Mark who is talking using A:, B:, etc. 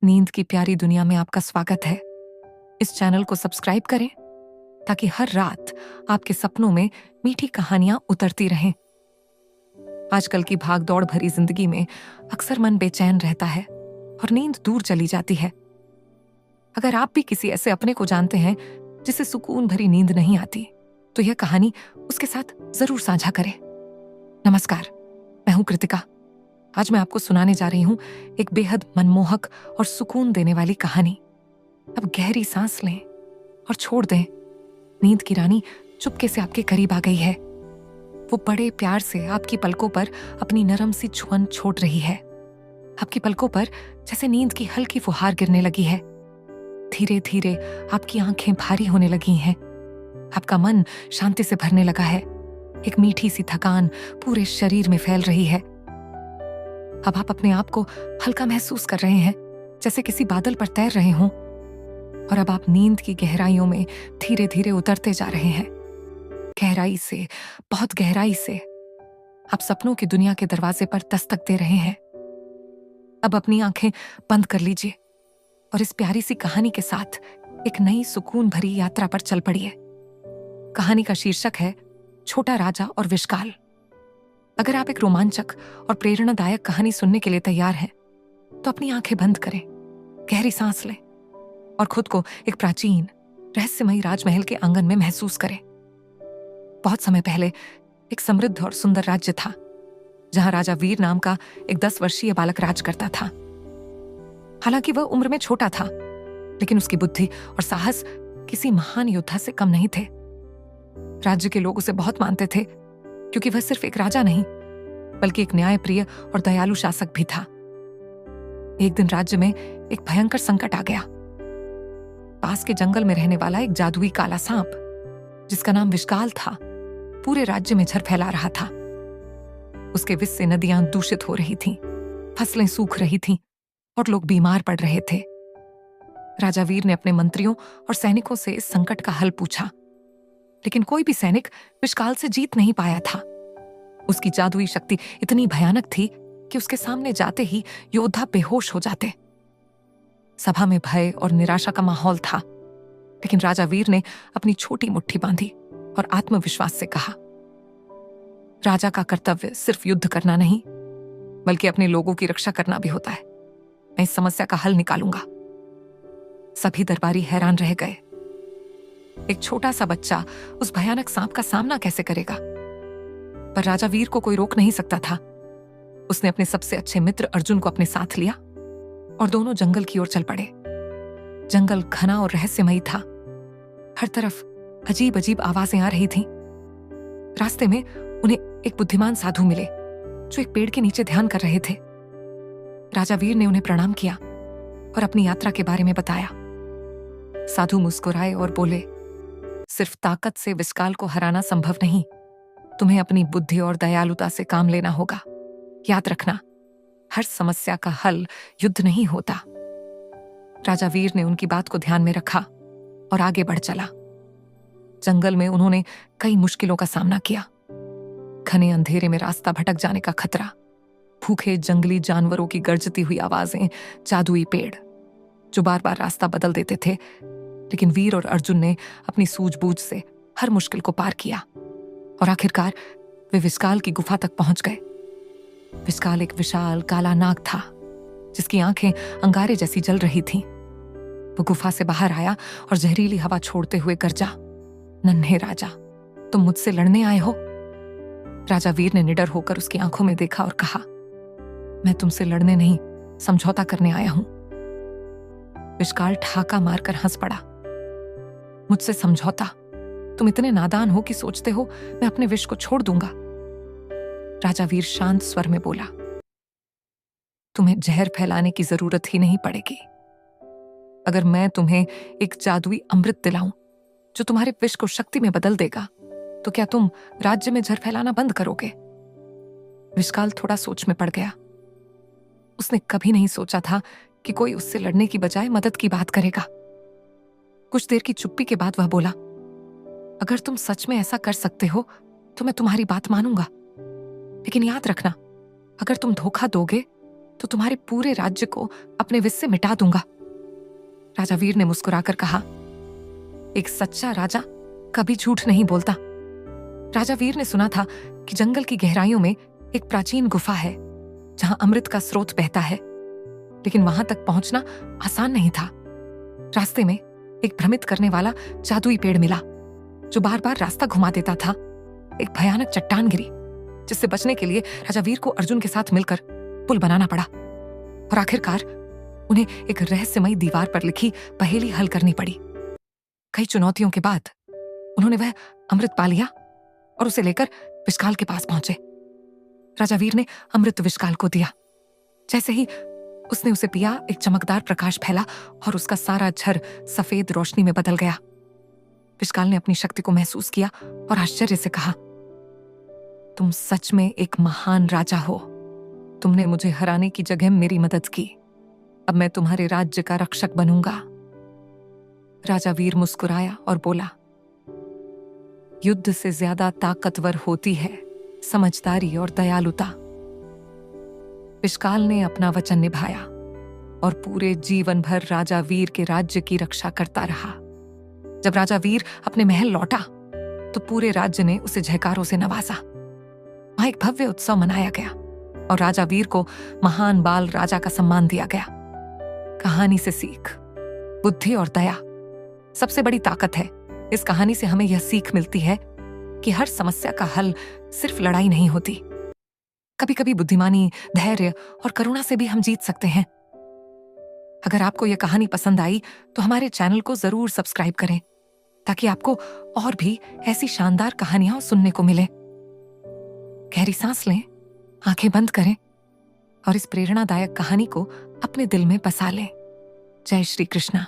A: नींद की प्यारी दुनिया में आपका स्वागत है। इस चैनल को सब्सक्राइब करें ताकि हर रात आपके सपनों में मीठी कहानियां उतरती रहें। आजकल की भाग दौड़ भरी जिंदगी में अक्सर मन बेचैन रहता है और नींद दूर चली जाती है। अगर आप भी किसी ऐसे अपने को जानते हैं जिसे सुकून भरी नींद नहीं आती, तो यह कहानी उसके साथ जरूर साझा करें। नमस्कार, मैं हूं कृतिका। आज मैं आपको सुनाने जा रही हूं एक बेहद मनमोहक और सुकून देने वाली कहानी। अब गहरी सांस लें और छोड़ दें। नींद की रानी चुपके से आपके करीब आ गई है। वो बड़े प्यार से आपकी पलकों पर अपनी नरम सी छुअन छोड़ रही है। आपकी पलकों पर जैसे नींद की हल्की फुहार गिरने लगी है। धीरे धीरे आपकी आंखें भारी होने लगी हैं। आपका मन शांति से भरने लगा है। एक मीठी सी थकान पूरे शरीर में फैल रही है। अब आप अपने आप को हल्का महसूस कर रहे हैं, जैसे किसी बादल पर तैर रहे हों। और अब आप नींद की गहराइयों में धीरे धीरे उतरते जा रहे हैं। गहराई से, बहुत गहराई से आप सपनों की दुनिया के दरवाजे पर दस्तक दे रहे हैं। अब अपनी आंखें बंद कर लीजिए और इस प्यारी सी कहानी के साथ एक नई सुकून भरी यात्रा पर चल पड़िए। कहानी का शीर्षक है छोटा राजा और विशाल। अगर आप एक रोमांचक और प्रेरणादायक कहानी सुनने के लिए तैयार हैं, तो अपनी आंखें बंद करें, गहरी सांस लें और खुद को एक प्राचीन रहस्यमयी राजमहल के आंगन में महसूस करें। बहुत समय पहले एक समृद्ध और सुंदर राज्य था, जहां राजा वीर नाम का एक 10 वर्षीय बालक राज करता था। हालांकि वह उम्र में छोटा था, लेकिन उसकी बुद्धि और साहस किसी महान योद्धा से कम नहीं थे। राज्य के लोग उसे बहुत मानते थे, क्योंकि वह सिर्फ एक राजा नहीं, बल्कि एक न्यायप्रिय और दयालु शासक भी था। एक दिन राज्य में एक भयंकर संकट आ गया। पास के जंगल में रहने वाला एक जादुई काला सांप, जिसका नाम विशाल था, पूरे राज्य में झर फैला रहा था। उसके विष से नदियां दूषित हो रही थीं, फसलें सूख रही थीं और लोग बीमार पड़ रहे थे। राजा वीर ने अपने मंत्रियों और सैनिकों से इस संकट का हल पूछा, लेकिन कोई भी सैनिक विशाल से जीत नहीं पाया था। उसकी जादुई शक्ति इतनी भयानक थी कि उसके सामने जाते ही योद्धा बेहोश हो जाते। सभा में भय और निराशा का माहौल था, लेकिन राजा वीर ने अपनी छोटी मुट्ठी बांधी और आत्मविश्वास से कहा, राजा का कर्तव्य सिर्फ युद्ध करना नहीं, बल्कि अपने लोगों की रक्षा करना भी होता है। मैं इस समस्या का हल निकालूंगा। सभी दरबारी हैरान रह गए। एक छोटा सा बच्चा उस भयानक सांप का सामना कैसे करेगा? पर राजा वीर को कोई रोक नहीं सकता था। उसने अपने सबसे अच्छे मित्र अर्जुन को अपने साथ लिया और दोनों जंगल की ओर चल पड़े। जंगल घना और रहस्यमयी था। हर तरफ अजीब अजीब आवाजें आ रही थीं। रास्ते में उन्हें एक बुद्धिमान साधु मिले, जो एक पेड़ के नीचे ध्यान कर रहे थे। राजा वीर ने उन्हें प्रणाम किया और अपनी यात्रा के बारे में बताया। साधु मुस्कुराए और बोले, सिर्फ ताकत से विशाल को हराना संभव नहीं, तुम्हें अपनी बुद्धि और दयालुता से काम लेना होगा। याद रखना, हर समस्या का हल युद्ध नहीं होता। राजा वीर ने उनकी बात को ध्यान में रखा और आगे बढ़ चला। जंगल में उन्होंने कई मुश्किलों का सामना किया। घने अंधेरे में रास्ता भटक जाने का खतरा, भूखे जंगली जानवरों की गर्जती हुई आवाजें, जादुई पेड़ जो बार बार रास्ता बदल देते थे। लेकिन वीर और अर्जुन ने अपनी सूझबूझ से हर मुश्किल को पार किया और आखिरकार वे विशाल की गुफा तक पहुंच गए। विशाल एक विशाल काला नाग था, जिसकी आंखें अंगारे जैसी जल रही थीं। वो गुफा से बाहर आया और जहरीली हवा छोड़ते हुए गरजा, नन्हे राजा, तुम मुझसे लड़ने आए हो? राजा वीर ने निडर होकर उसकी आंखों में देखा और कहा, मैं तुमसे लड़ने नहीं, समझौता करने आया हूं। विशाल ठाका मारकर हंस पड़ा, मुझसे समझौता? तुम इतने नादान हो कि सोचते हो मैं अपने विष को छोड़ दूंगा? राजा वीर शांत स्वर में बोला, तुम्हें जहर फैलाने की जरूरत ही नहीं पड़ेगी। अगर मैं तुम्हें एक जादुई अमृत दिलाऊं जो तुम्हारे विष को शक्ति में बदल देगा, तो क्या तुम राज्य में जहर फैलाना बंद करोगे? विशाल थोड़ा सोच में पड़ गया। उसने कभी नहीं सोचा था कि कोई उससे लड़ने की बजाय मदद की बात करेगा। कुछ देर की चुप्पी के बाद वह बोला, अगर तुम सच में ऐसा कर सकते हो तो मैं तुम्हारी बात मानूंगा, लेकिन याद रखना, अगर तुम धोखा दोगे तो तुम्हारे पूरे राज्य को अपने विष से मिटा दूंगा। राजा वीर ने मुस्कुराकर कहा, एक सच्चा राजा कभी झूठ नहीं बोलता। राजा वीर ने सुना था कि जंगल की गहराइयों में एक प्राचीन गुफा है जहां अमृत का स्रोत बहता है, लेकिन वहां तक पहुंचना आसान नहीं था। रास्ते में एक भ्रमित करने वाला जादुई पेड़ मिला जो बार बार रास्ता घुमा देता था। एक भयानक चट्टान गिरी जिससे बचने के लिए राजा वीर को अर्जुन के साथ मिलकर पुल बनाना पड़ा, और आखिरकार उन्हें एक रहस्यमयी दीवार पर लिखी पहेली हल करनी पड़ी। कई चुनौतियों के बाद उन्होंने वह अमृत पा लिया और उसे लेकर विशाल के पास पहुंचे। राजा वीर ने अमृत विशाल को दिया। जैसे ही उसने उसे पिया, एक चमकदार प्रकाश फैला और उसका सारा झर सफेद रोशनी में बदल गया। विशाल ने अपनी शक्ति को महसूस किया और आश्चर्य से कहा, तुम सच में एक महान राजा हो। तुमने मुझे हराने की जगह मेरी मदद की। अब मैं तुम्हारे राज्य का रक्षक बनूंगा। राजा वीर मुस्कुराया और बोला, युद्ध से ज्यादा ताकतवर होती है समझदारी और दयालुता। विशाल ने अपना वचन निभाया और पूरे जीवन भर राजा वीर के राज्य की रक्षा करता रहा। जब राजा वीर अपने महल लौटा तो पूरे राज्य ने उसे जयकारों से नवाजा। वहां एक भव्य उत्सव मनाया गया और राजा वीर को महान बाल राजा का सम्मान दिया गया। कहानी से सीख, बुद्धि और दया सबसे बड़ी ताकत है। इस कहानी से हमें यह सीख मिलती है कि हर समस्या का हल सिर्फ लड़ाई नहीं होती। कभी कभी बुद्धिमानी, धैर्य और करुणा से भी हम जीत सकते हैं। अगर आपको यह कहानी पसंद आई तो हमारे चैनल को जरूर सब्सक्राइब करें ताकि आपको और भी ऐसी शानदार कहानियां सुनने को मिले। गहरी सांस लें, आंखें बंद करें और इस प्रेरणादायक कहानी को अपने दिल में बसा लें। जय श्री कृष्णा।